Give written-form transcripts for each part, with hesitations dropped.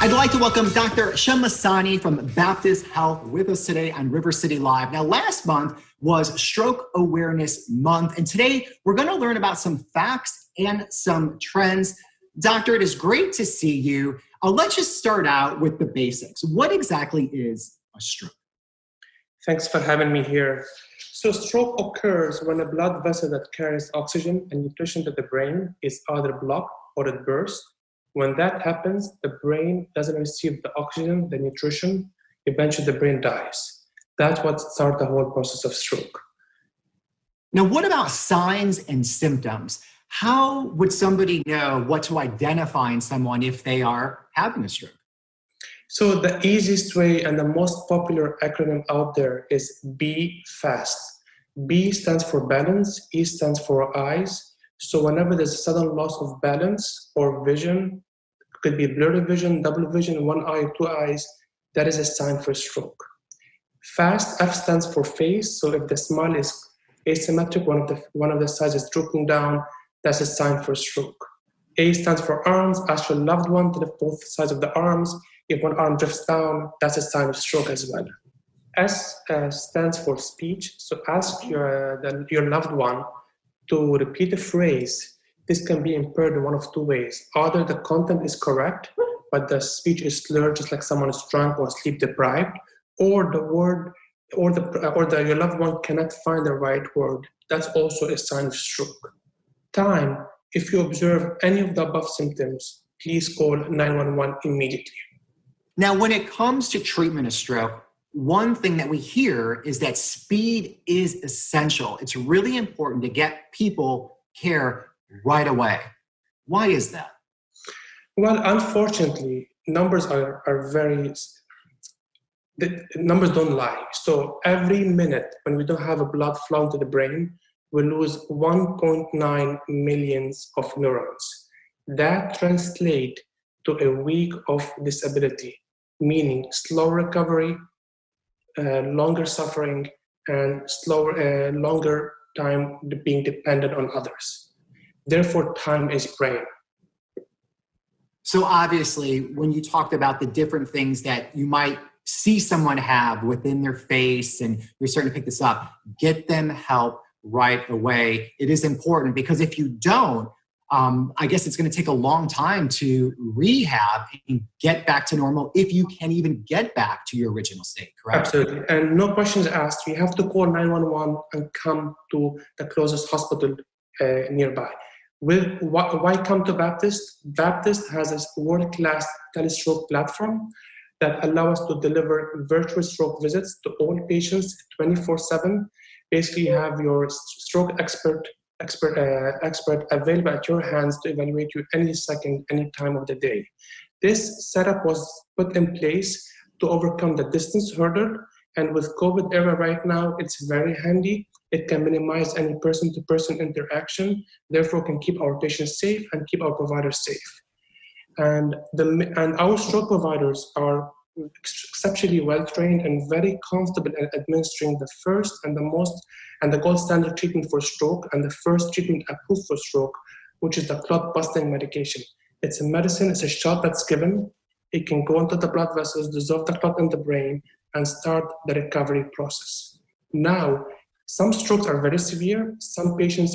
I'd like to welcome Dr. Shamasani from Baptist Health with us today on River City Live. Now, last month was Stroke Awareness Month, and today we're going to learn about some facts and some trends. Doctor, it is great to see you. Let's just start out with the basics. What exactly is a stroke? Thanks for having me here. So stroke occurs when a blood vessel that carries oxygen and nutrition to the brain is either blocked or it bursts. When that happens, the brain doesn't receive the oxygen, the nutrition, eventually the brain dies. That's what starts the whole process of stroke. Now, what about signs and symptoms? How would somebody know what to identify in someone if they are having a stroke? So the easiest way and the most popular acronym out there is B FAST. B stands for balance, E stands for eyes. So whenever there's a sudden loss of balance or vision, could be blurry vision, double vision, one eye, two eyes, that is a sign for stroke. FAST, F stands for face. So if the smile is asymmetric, one of the sides is drooping down, that's a sign for stroke. A stands for arms. Ask your loved one to lift both sides of the arms. If one arm drifts down, that's a sign of stroke as well. S stands for speech. So ask your loved one to repeat a phrase. This can be impaired in one of two ways. Either the content is correct, but the speech is slurred, just like someone is drunk or sleep deprived, or the word or your loved one cannot find the right word. That's also a sign of stroke. Time. If you observe any of the above symptoms, please call 911 immediately. Now, when it comes to treatment of stroke, one thing that we hear is that speed is essential. It's really important to get people care right away. Why is that? Well, unfortunately, numbers the numbers don't lie. So every minute when we don't have a blood flow to the brain, we lose 1.9 million of neurons. That translates to a week of disability, meaning slow recovery, longer suffering, and longer time being dependent on others. Therefore, time is brain. So obviously, when you talked about the different things that you might see someone have within their face, and you're starting to pick this up, get them help right away. It is important because if you don't, I guess it's going to take a long time to rehab and get back to normal if you can even get back to your original state, correct? Absolutely. And no questions asked. You have to call 911 and come to the closest hospital nearby. Why come to Baptist? Baptist has a world-class telestroke platform that allows us to deliver virtual stroke visits to all patients 24/7. Basically, you have your stroke expert available at your hands to evaluate you any second, any time of the day. This setup was put in place to overcome the distance hurdle, and with COVID era right now, it's very handy. It can minimize any person-to-person interaction, therefore can keep our patients safe and keep our providers safe. And our stroke providers are exceptionally well-trained and very comfortable in administering the first and the gold standard treatment for stroke and the first treatment approved for stroke, which is the clot-busting medication. It's a medicine, it's a shot that's given. It can go into the blood vessels, dissolve the clot in the brain, and start the recovery process. Now, some strokes are very severe. Some patients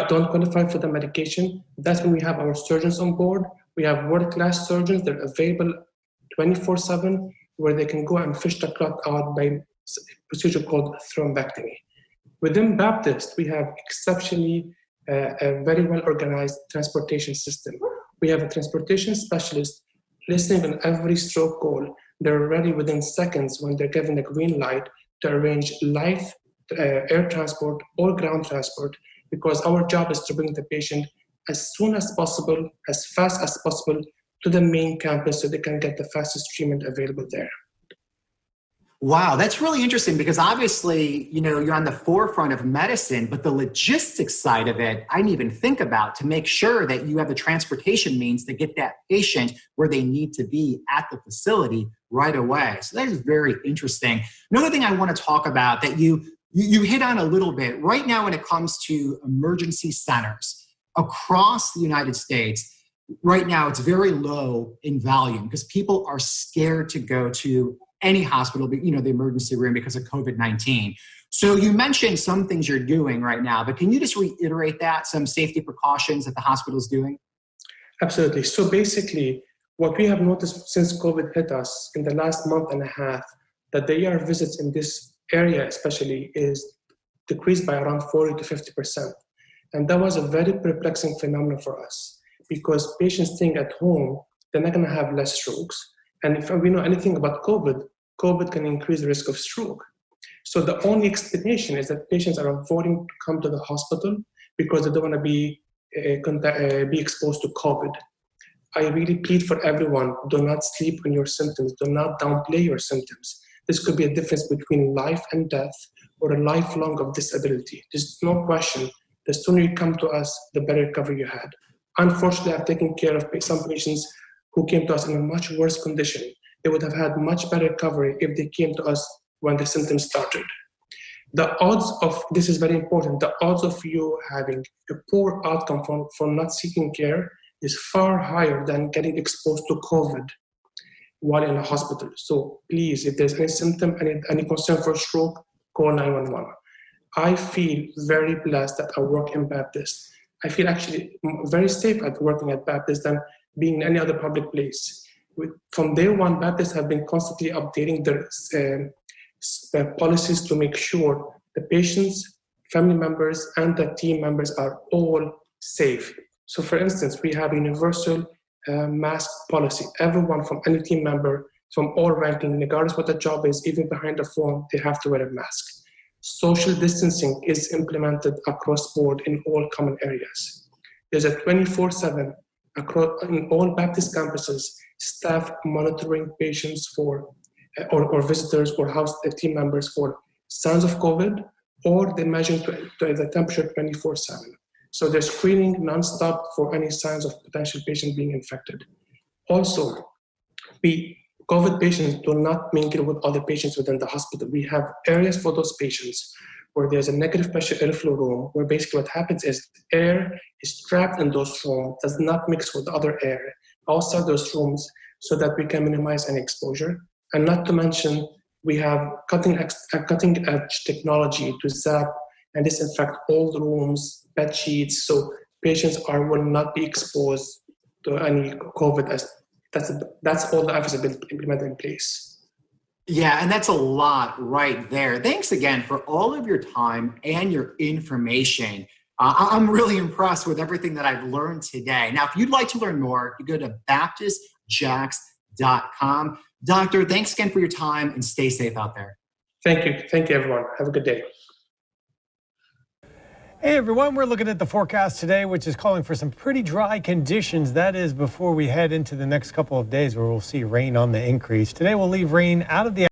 don't qualify for the medication. That's when we have our surgeons on board. We have world-class surgeons that are available 24/7, where they can go and fish the clot out by a procedure called thrombectomy. Within Baptist, we have exceptionally a very well-organized transportation system. We have a transportation specialist listening on every stroke call. They're ready within seconds when they're given the green light to arrange live air transport or ground transport, because our job is to bring the patient as soon as possible, as fast as possible, to the main campus so they can get the fastest treatment available there. Wow, that's really interesting because obviously, you're on the forefront of medicine, but the logistics side of it, I didn't even think about to make sure that you have the transportation means to get that patient where they need to be at the facility right away. So that is very interesting. Another thing I want to talk about that you hit on a little bit right now when it comes to emergency centers across the United States, right now it's very low in volume because people are scared to go to any hospital, but the emergency room because of COVID-19. So you mentioned some things you're doing right now, but can you just reiterate that, some safety precautions that the hospital is doing? Absolutely. So basically, what we have noticed since COVID hit us in the last month and a half, that the ER visits in this area especially is decreased by around 40 to 50%. And that was a very perplexing phenomenon for us because patients staying at home, they're not going to have less strokes. And if we know anything about COVID, COVID can increase the risk of stroke. So the only explanation is that patients are avoiding to come to the hospital because they don't want to be exposed to COVID. I really plead for everyone, do not sleep on your symptoms, do not downplay your symptoms. This could be a difference between life and death or a lifelong of disability. There's no question. The sooner you come to us, the better recovery you had. Unfortunately, I've taken care of some patients who came to us in a much worse condition. They would have had much better recovery if they came to us when the symptoms started. The odds of, this is very important, the odds of you having a poor outcome from not seeking care is far higher than getting exposed to COVID while in a hospital. So please, if there's any symptom, any concern for stroke, call 911. I feel very blessed that I work in Baptist. I feel actually very safe at working at Baptist than being in any other public place. From day one, Baptists have been constantly updating their policies to make sure the patients, family members, and the team members are all safe. So for instance, we have a universal mask policy. Everyone from any team member, from all ranking, regardless what the job is, even behind the phone, they have to wear a mask. Social distancing is implemented across board in all common areas. There's a 24/7 across in all Baptist campuses, staff monitoring patients for or visitors or house team members for signs of COVID, or they measure the temperature 24/7. So they're screening nonstop for any signs of potential patient being infected. Also, COVID patients do not mingle with other patients within the hospital. We have areas for those patients where there's a negative pressure airflow room, where basically what happens is air is trapped in those rooms, does not mix with other air outside those rooms so that we can minimize any exposure. And not to mention, we have cutting edge technology to zap and disinfect all the rooms, bed sheets, so patients will not be exposed to any COVID. That's all the efforts have been implemented in place. Yeah, and that's a lot right there. Thanks again for all of your time and your information. I'm really impressed with everything that I've learned today. Now, if you'd like to learn more, you go to baptistjacks.com. Doctor, thanks again for your time and stay safe out there. Thank you. Thank you, everyone. Have a good day. Hey everyone, we're looking at the forecast today, which is calling for some pretty dry conditions. That is before we head into the next couple of days where we'll see rain on the increase. Today we'll leave rain out of the